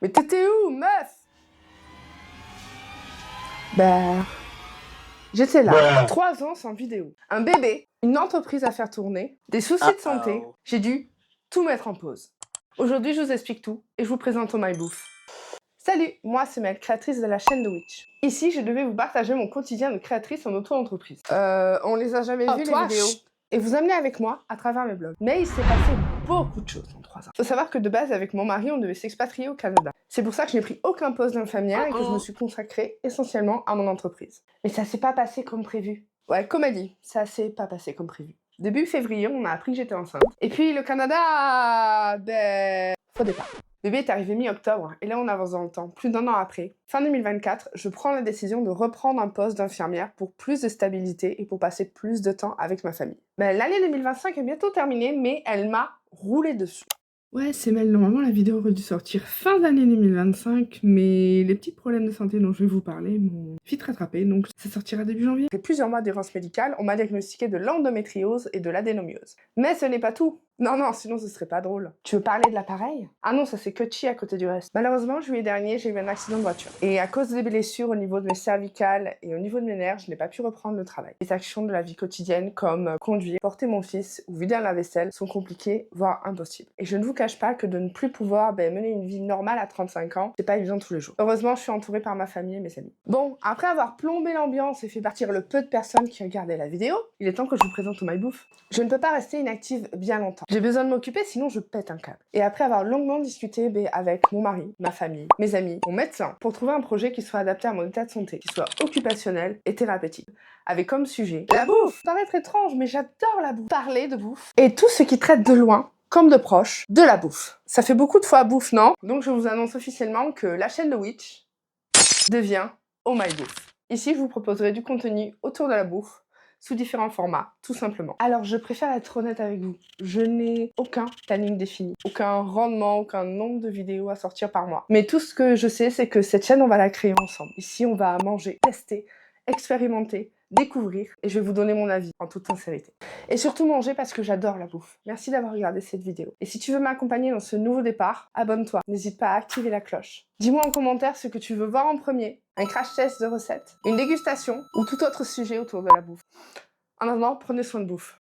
Mais t'étais où, meuf? Bah... J'étais là, 3 ans sans vidéo. Un bébé, une entreprise à faire tourner, des soucis de santé. J'ai dû tout mettre en pause. Aujourd'hui, je vous explique tout et je vous présente Oh My Bouffe. Salut, moi c'est Mel, créatrice de la chaîne de Witch. Ici, je devais vous partager mon quotidien de créatrice en auto-entreprise. On les a jamais vus, les vidéos. Et vous amener avec moi à travers mes blogs. Mais il s'est passé beaucoup de choses en 3 ans. Faut savoir que de base, avec mon mari, on devait s'expatrier au Canada. C'est pour ça que je n'ai pris aucun poste d'infirmière et que je me suis consacrée essentiellement à mon entreprise. Mais ça s'est pas passé comme prévu. Ouais, comme elle dit, ça s'est pas passé comme prévu. Début février, on m'a appris que j'étais enceinte. Et puis le Canada, ben... faux départ. Le bébé est arrivé mi-octobre, et là on avance dans le temps, plus d'1 an après. Fin 2024, je prends la décision de reprendre un poste d'infirmière pour plus de stabilité et pour passer plus de temps avec ma famille. Ben, l'année 2025 est bientôt terminée, mais elle m'a roulé dessus. Ouais, c'est Mel, normalement la vidéo aurait dû sortir fin d'année 2025, mais les petits problèmes de santé dont je vais vous parler m'ont vite rattrapé, donc ça sortira début janvier. Après plusieurs mois d'errance médicale, on m'a diagnostiqué de l'endométriose et de l'adénomiose. Mais ce n'est pas tout. Non, sinon ce serait pas drôle. Tu veux parler de l'appareil? Ah non, ça c'est que chi à côté du reste. Malheureusement, juillet dernier, j'ai eu un accident de voiture. Et à cause des blessures au niveau de mes cervicales et au niveau de mes nerfs, je n'ai pas pu reprendre le travail. Les actions de la vie quotidienne, comme conduire, porter mon fils ou vider un lave-vaisselle, sont compliquées, voire impossibles. Et je ne vous cache pas que de ne plus pouvoir mener une vie normale à 35 ans, c'est pas évident tous les jours. Heureusement, je suis entourée par ma famille et mes amis. Bon, après avoir plombé l'ambiance et fait partir le peu de personnes qui regardaient la vidéo, il est temps que je vous présente Oh My Bouffe. Je ne peux pas rester inactive bien longtemps. J'ai besoin de m'occuper, sinon je pète un câble. Et après avoir longuement discuté avec mon mari, ma famille, mes amis, mon médecin, pour trouver un projet qui soit adapté à mon état de santé, qui soit occupationnel et thérapeutique, avec comme sujet la bouffe. Ça paraît être étrange, mais j'adore la bouffe. Parler de bouffe et tout ce qui traite de loin comme de proche, de la bouffe. Ça fait beaucoup de fois bouffe, non? Donc je vous annonce officiellement que la chaîne de Witch devient Oh My Bouffe. Ici, je vous proposerai du contenu autour de la bouffe, sous différents formats, tout simplement. Alors, je préfère être honnête avec vous. Je n'ai aucun planning défini, aucun rendement, aucun nombre de vidéos à sortir par mois. Mais tout ce que je sais, c'est que cette chaîne, on va la créer ensemble. Ici, on va manger, tester, expérimenter, découvrir, et je vais vous donner mon avis, en toute sincérité. Et surtout manger parce que j'adore la bouffe. Merci d'avoir regardé cette vidéo. Et si tu veux m'accompagner dans ce nouveau départ, abonne-toi. N'hésite pas à activer la cloche. Dis-moi en commentaire ce que tu veux voir en premier, un crash test de recettes, une dégustation ou tout autre sujet autour de la bouffe. En attendant, prenez soin de bouffe.